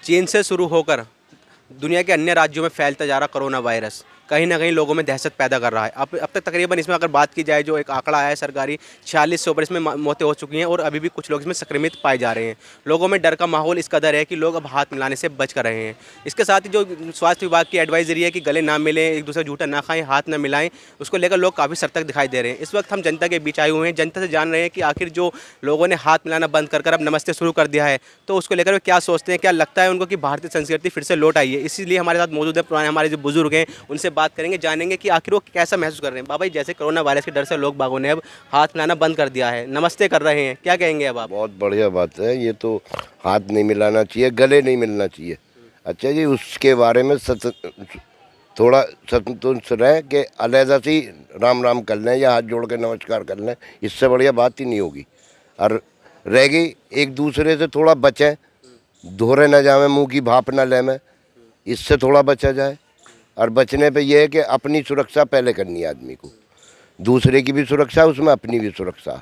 चीन से शुरू होकर दुनिया के अन्य राज्यों में फैलता जा रहा कोरोना वायरस कहीं ना कहीं लोगों में दहशत पैदा कर रहा है। अब तक तकरीबन इसमें अगर बात की जाए, जो एक आंकड़ा आया है सरकारी, 46 से ऊपर इसमें मौतें हो चुकी हैं और अभी भी कुछ लोग इसमें संक्रमित पाए जा रहे हैं। लोगों में डर का माहौल इस कदर है कि लोग अब हाथ मिलाने से बच कर रहे हैं। इसके साथ ही जो स्वास्थ्य विभाग की एडवाइजरी है कि गले ना मिलें, एक दूसरे जूठा ना खाएं, हाथ ना मिलाएं, उसको लेकर लोग काफ़ी सतर्क दिखाई दे रहे हैं। इस वक्त हम जनता के बीच आए हुए हैं, जनता से जान रहे हैं कि आखिर जो लोगों ने हाथ मिलाना बंद कर अब नमस्ते शुरू कर दिया है, तो उसको लेकर वे क्या सोचते हैं, क्या लगता है उनको कि भारतीय संस्कृति फिर से लौट आई है। इसीलिए हमारे साथ मौजूद है पुराने हमारे जो बुजुर्ग हैं, उनसे बात करेंगे, जानेंगे कि आखिर वो कैसा महसूस कर रहे हैं। बाबा जी, जैसे कोरोना वायरस के डर से लोग बागों ने अब हाथ मिलाना बंद कर दिया है, नमस्ते कर रहे हैं, क्या कहेंगे अब आप? बहुत बढ़िया बात है। ये तो हाथ नहीं मिलाना चाहिए, गले नहीं मिलना चाहिए। अच्छा जी, उसके बारे में थोड़ा संतुष्ट रहें कि अलहदा से राम राम कर लें या हाथ जोड़ के नमस्कार कर लें, इससे बढ़िया बात ही नहीं होगी। और रह गई, एक दूसरे से थोड़ा बचें, धोरे न जावे, मुंह की भाप न लें, इससे थोड़ा बचा जाए। और बचने पे ये है कि अपनी सुरक्षा पहले करनी है आदमी को, दूसरे की भी सुरक्षा, उसमें अपनी भी सुरक्षा।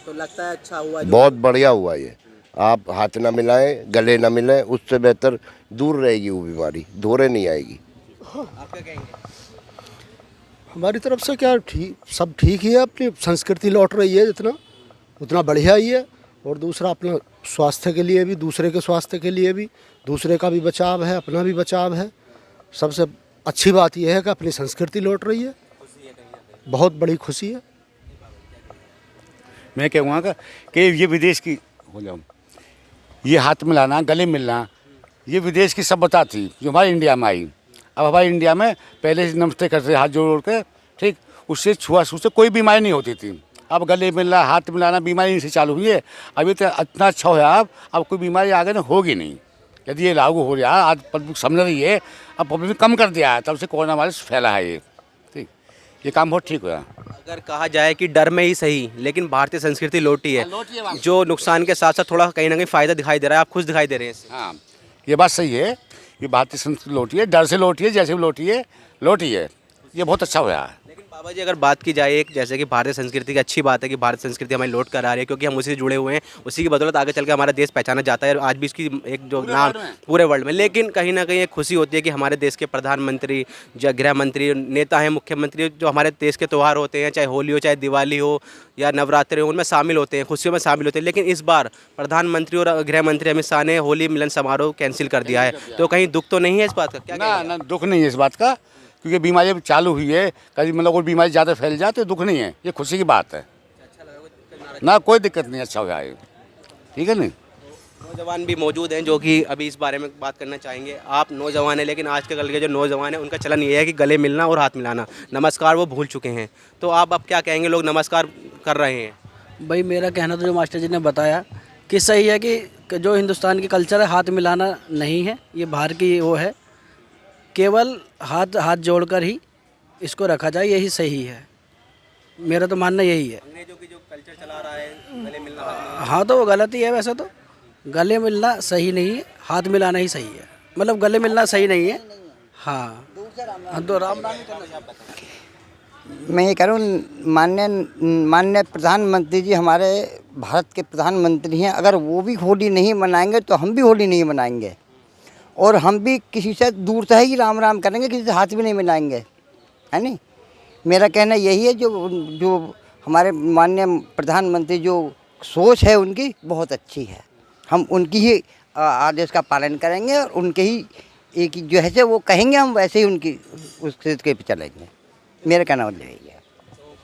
तो लगता है अच्छा हुआ, बहुत बढ़िया हुआ ये। आप हाथ ना मिलाएं, गले ना मिलें, उससे बेहतर दूर रहेगी वो बीमारी, धोरे नहीं आएगी। आप क्या कहेंगे? हमारी तरफ से क्या ठीक, सब ठीक ही है। अपनी संस्कृति लौट रही है, जितना उतना बढ़िया ही है। और दूसरा अपना स्वास्थ्य के लिए भी, दूसरे के स्वास्थ्य के लिए भी, दूसरे का भी बचाव है, अपना भी बचाव है। सबसे अच्छी बात यह है कि अपनी संस्कृति लौट रही है, बहुत बड़ी खुशी है। मैं कहूँगा कि ये विदेश की हो जाऊँ, ये हाथ मिलाना, गले मिलना, ये विदेश की सभ्यता थी जो हमारे इंडिया में आई। अब हमारे इंडिया में पहले से नमस्ते करते हाथ जोड़ के, ठीक, उससे छुआछूत से कोई बीमारी नहीं होती थी। अब गले मिलना, हाथ मिलाना बीमारी से चालू हुई है। अभी तो इतना अच्छा हो अब कोई बीमारी आगे ना होगी नहीं, यदि ये लागू हो रहा है। आज पब्लिक समझ रही है, अब पब्लिक ने कम कर दिया है, तब से कोरोना वायरस फैला है ये, ठीक। ये काम बहुत ठीक हुआ। अगर कहा जाए कि डर में ही सही, लेकिन भारतीय संस्कृति लौटी है, जो नुकसान के साथ साथ थोड़ा कहीं ना कहीं फायदा दिखाई दे रहा है, आप खुश दिखाई दे रहे हैं इससे। हाँ, ये बात सही है। ये भारतीय संस्कृति लौटी है, डर से लौटी है, जैसे भी लौटी है। ये बहुत अच्छा हुआ है। लेकिन बाबा जी, अगर बात की जाए एक, जैसे कि भारतीय संस्कृति की अच्छी बात है कि भारतीय संस्कृति हमारी लौट कर आ रही है, क्योंकि हम उसी से जुड़े हुए हैं, उसी की बदौलत आगे चल के हमारा देश पहचाना जाता है, और आज भी इसकी एक जो नाम पूरे वर्ल्ड में। लेकिन कहीं ना कहीं एक खुशी होती है कि हमारे देश के प्रधानमंत्री, गृह मंत्री, नेता हैं, मुख्यमंत्री, जो हमारे देश के त्यौहार होते हैं, चाहे होली हो, चाहे दिवाली हो या नवरात्रि हो, उनमें शामिल होते हैं, खुशियों में शामिल होते हैं। लेकिन इस बार प्रधानमंत्री और गृह मंत्री अमित शाह ने होली मिलन समारोह कैंसिल कर दिया है, तो कहीं दुख तो नहीं है इस बात का? क्या ना, दुख नहीं है इस बात का, क्योंकि बीमारी अभी चालू हुई है। कभी मतलब कोई बीमारी ज़्यादा फैल जाए तो दुख नहीं है, ये खुशी की बात है ना, कोई दिक्कत नहीं, अच्छा हो गया है, ठीक है नहीं। नौजवान भी मौजूद हैं जो कि अभी इस बारे में बात करना चाहेंगे। आप नौजवान हैं, लेकिन आज के कल के जो नौजवान हैं उनका चलन ये है कि गले मिलना और हाथ मिलाना, नमस्कार वो भूल चुके हैं। तो आप अब क्या कहेंगे? लोग नमस्कार कर रहे हैं। भाई मेरा कहना तो जो मास्टर जी ने बताया कि सही है कि जो हिंदुस्तान की कल्चर है, हाथ मिलाना नहीं है, ये बाहर की वो है। केवल हाथ जोड़कर ही इसको रखा जाए, यही सही है। मेरा तो मानना यही है। अंग्रेजों की जो कल्चर चला रहा है, गले मिलना, हाथ मिलाना, हाँ, तो वो गलत ही है। वैसे तो गले मिलना सही नहीं है, हाथ मिलाना ही सही है। मतलब गले मिलना सही नहीं है। हाँ, तो राम नाम ही करना। मैं ये कह रहा हूँ, माननीय प्रधानमंत्री जी हमारे भारत के प्रधानमंत्री हैं। अगर वो भी होली नहीं मनाएंगे तो हम भी होली नहीं मनाएंगे, और हम भी किसी से दूर से ही राम राम करेंगे, किसी से हाथ भी नहीं मिलाएंगे, है नहीं। मेरा कहना यही है, जो हमारे माननीय प्रधानमंत्री जो सोच है उनकी बहुत अच्छी है। हम उनकी ही आदेश का पालन करेंगे, और उनके ही एक जो है वो कहेंगे, हम वैसे ही उनकी उसके पे चलेंगे। मेरा कहना मतलब यही है।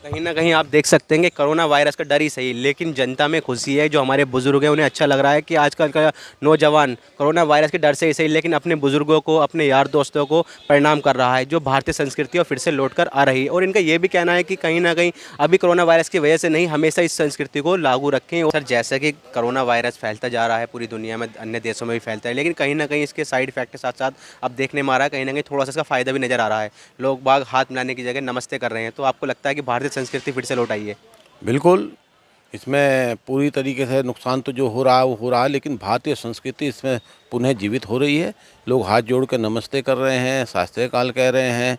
कहीं ना कहीं आप देख सकते हैं कि कोरोना वायरस का डर ही सही, लेकिन जनता में खुशी है। जो हमारे बुजुर्ग हैं उन्हें अच्छा लग रहा है कि आजकल का नौजवान कोरोना वायरस के डर से ही सही, लेकिन अपने बुजुर्गों को, अपने यार दोस्तों को प्रणाम कर रहा है, जो भारतीय संस्कृति और फिर से लौट कर आ रही है। और इनका ये भी कहना है कि कहीं ना कहीं अभी कोरोना वायरस की वजह से नहीं, हमेशा इस संस्कृति को लागू रखें। और सर, जैसा कि कोरोना वायरस फैलता जा रहा है पूरी दुनिया में, अन्य देशों में भी फैलता है, लेकिन कहीं ना कहीं इसके साइड इफेक्ट के साथ साथ अब देखने में आ रहा है, कहीं ना कहीं थोड़ा सा इसका फ़ायदा भी नज़र आ रहा है। लोग बाग हाथ मिलाने की जगह नमस्ते कर रहे हैं। तो आपको लगता है कि भारतीय संस्कृति फिर से लौट आई है? बिल्कुल, इसमें पूरी तरीके से नुकसान तो जो हो रहा है वो हो रहा है, लेकिन भारतीय संस्कृति इसमें पुनः जीवित हो रही है। लोग हाथ जोड़ कर नमस्ते कर रहे हैं, शास्त्रीय काल कह रहे हैं,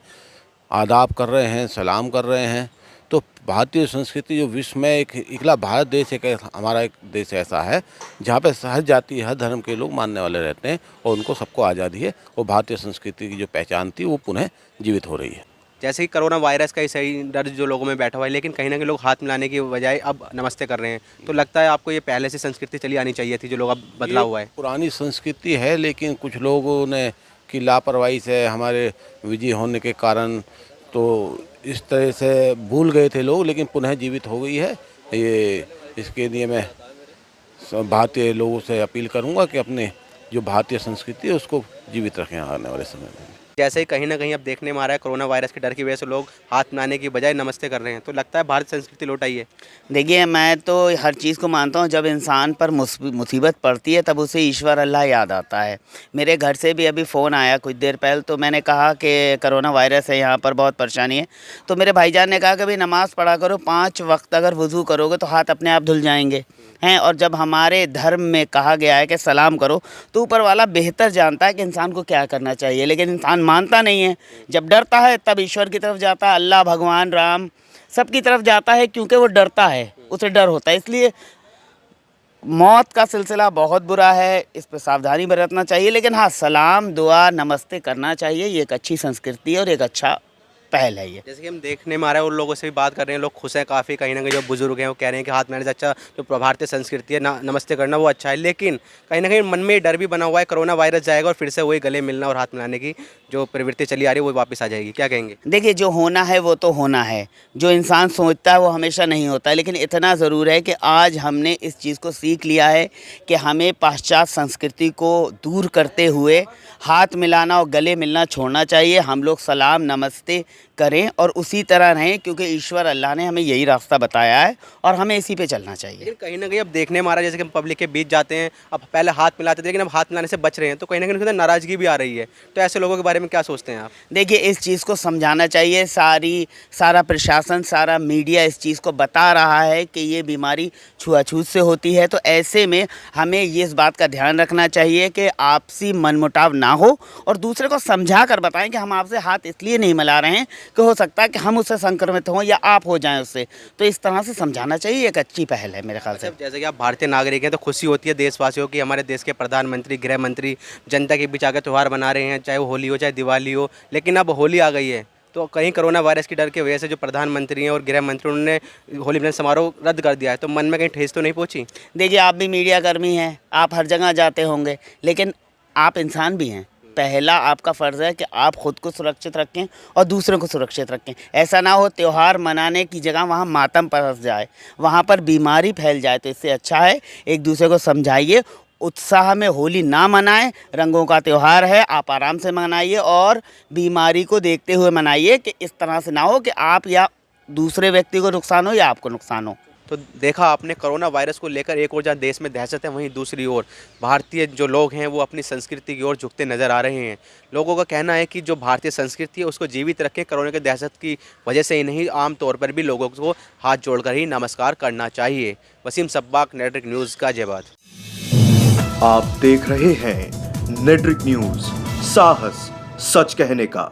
आदाब कर रहे हैं, सलाम कर रहे हैं। तो भारतीय संस्कृति जो विश्व में एक इकला भारत देश एक हमारा एक देश ऐसा है जहाँ पे हर जाति हर धर्म के लोग मानने वाले रहते हैं और उनको सबको आज़ादी है और भारतीय संस्कृति की जो पहचान थी वो पुनः जीवित हो रही है। जैसे कि कोरोना वायरस का ही सही डर जो लोगों में बैठा हुआ है, लेकिन कहीं ना कहीं लोग हाथ मिलाने की बजाय अब नमस्ते कर रहे हैं, तो लगता है आपको ये पहले से संस्कृति चली आनी चाहिए थी जो लोग अब बदला हुआ है? पुरानी संस्कृति है लेकिन कुछ लोगों ने की लापरवाही से हमारे विजय होने के कारण तो इस तरह से भूल गए थे लोग, लेकिन पुनः जीवित हो गई है ये। इसके लिए मैं भारतीय लोगों से अपील करूंगा कि अपने जो भारतीय संस्कृति है उसको जीवित रखें आने वाले समय में। जैसे ही कहीं ना कहीं अब देखने में आ रहा है कोरोना वायरस के डर की वजह से लोग हाथ मिलाने की बजाय नमस्ते कर रहे हैं, तो लगता है भारतीय संस्कृति लौट आई है? देखिए, मैं तो हर चीज़ को मानता हूँ, जब इंसान पर मुसीबत पड़ती है तब उसे ईश्वर अल्लाह याद आता है। मेरे घर से भी अभी फ़ोन आया कुछ देर पहले, तो मैंने कहा कि कोरोना वायरस है, यहाँ पर बहुत परेशानी है। तो मेरे भाईजान ने कहा कि भाई नमाज़ पढ़ा करो, 5 वक्त अगर वज़ू करोगे तो हाथ अपने आप धुल जाएंगे हैं। और जब हमारे धर्म में कहा गया है कि सलाम करो, तो ऊपर वाला बेहतर जानता है कि इंसान को क्या करना चाहिए, लेकिन इंसान मानता नहीं है। जब डरता है तब ईश्वर की तरफ जाता है, अल्लाह, भगवान, राम सब की तरफ जाता है, क्योंकि वो डरता है, उसे डर होता है। इसलिए मौत का सिलसिला बहुत बुरा है, इस पर सावधानी बरतना चाहिए, लेकिन हाँ, सलाम, दुआ, नमस्ते करना चाहिए। ये एक अच्छी संस्कृति और एक अच्छा पहल है ये। जैसे कि हम देखने में आ रहा है, उन लोगों से भी बात कर रहे हैं, लोग खुश हैं काफ़ी, कहीं ना कहीं जो बुजुर्ग हैं वो कह रहे हैं कि हाथ मिलाने से अच्छा जो भारतीय संस्कृति है नमस्ते करना वो अच्छा है, लेकिन कहीं ना कहीं मन में डर भी बना हुआ है कोरोना वायरस जाएगा और फिर से वही गले मिलना और हाथ मिलाने की जो प्रवृत्ति चली आ रही है वो वापस आ जाएगी। क्या कहेंगे? देखिए, जो होना है वो तो होना है, जो इंसान सोचता है वो हमेशा नहीं होता है, लेकिन इतना ज़रूर है कि आज हमने इस चीज़ को सीख लिया है कि हमें पाश्चात्य संस्कृति को दूर करते हुए हाथ मिलाना और गले मिलना छोड़ना चाहिए। हम लोग सलाम, नमस्ते करें और उसी तरह रहें, क्योंकि ईश्वर अल्लाह ने हमें यही रास्ता बताया है और हमें इसी पे चलना चाहिए। लेकिन कहीं ना कहीं अब देखने में आ रहा है, जैसे कि हम पब्लिक के बीच जाते हैं, अब पहले हाथ मिलाते थे लेकिन अब हाथ मिलाने से बच रहे हैं, तो कहीं ना कहीं उनके अंदर नाराज़गी भी आ रही है। तो ऐसे लोगों के बारे में क्या सोचते हैं आप? देखिए, इस चीज़ को समझाना चाहिए। सारा प्रशासन, सारा मीडिया इस चीज़ को बता रहा है कि ये बीमारी छुआछूत से होती है, तो ऐसे में हमें ये इस बात का ध्यान रखना चाहिए कि आपसी मनमुटाव ना हो और दूसरे को समझा कर बताएं कि हम आपसे हाथ इसलिए नहीं मिला रहे हैं कि हो सकता है कि हम उससे संक्रमित हों या आप हो जाएं उससे। तो इस तरह से समझाना चाहिए, एक अच्छी पहल है मेरे ख्याल से। जैसे कि आप भारतीय नागरिक हैं तो खुशी होती है देशवासियों की, हमारे देश के प्रधानमंत्री, गृह मंत्री जनता के बीच आकर त्यौहार मना रहे हैं, चाहे वो होली हो चाहे दिवाली हो। लेकिन अब होली आ गई है तो कहीं कोरोना वायरस की डर की वजह से जो प्रधानमंत्री हैं और गृह मंत्री उन्होंने होली मिलन समारोह रद्द कर दिया है, तो मन में कहीं ठेस तो नहीं पहुंची? देखिए, आप भी मीडिया कर्मी हैं, आप हर जगह जाते होंगे, लेकिन आप इंसान भी हैं। पहला आपका फ़र्ज़ है कि आप ख़ुद को सुरक्षित रखें और दूसरों को सुरक्षित रखें। ऐसा ना हो त्यौहार मनाने की जगह वहाँ मातम बरस जाए, वहाँ पर बीमारी फैल जाए। तो इससे अच्छा है एक दूसरे को समझाइए, उत्साह में होली ना मनाएं, रंगों का त्यौहार है, आप आराम से मनाइए और बीमारी को देखते हुए मनाइए कि इस तरह से ना हो कि आप या दूसरे व्यक्ति को नुकसान हो या आपको नुकसान हो। तो देखा आपने कोरोना वायरस को लेकर एक और जहाँ देश में दहशत है, वहीं दूसरी ओर भारतीय जो लोग हैं वो अपनी संस्कृति की ओर झुकते नज़र आ रहे हैं। लोगों का कहना है कि जो भारतीय संस्कृति है उसको जीवित रखें, कोरोना की दहशत की वजह से ही नहीं, आम तौर पर भी लोगों को हाथ जोड़कर ही नमस्कार करना चाहिए। Wasim Sabbak, network news, Ghaziabad. आप देख रहे हैं नेटवर्क न्यूज़, साहस सच कहने का।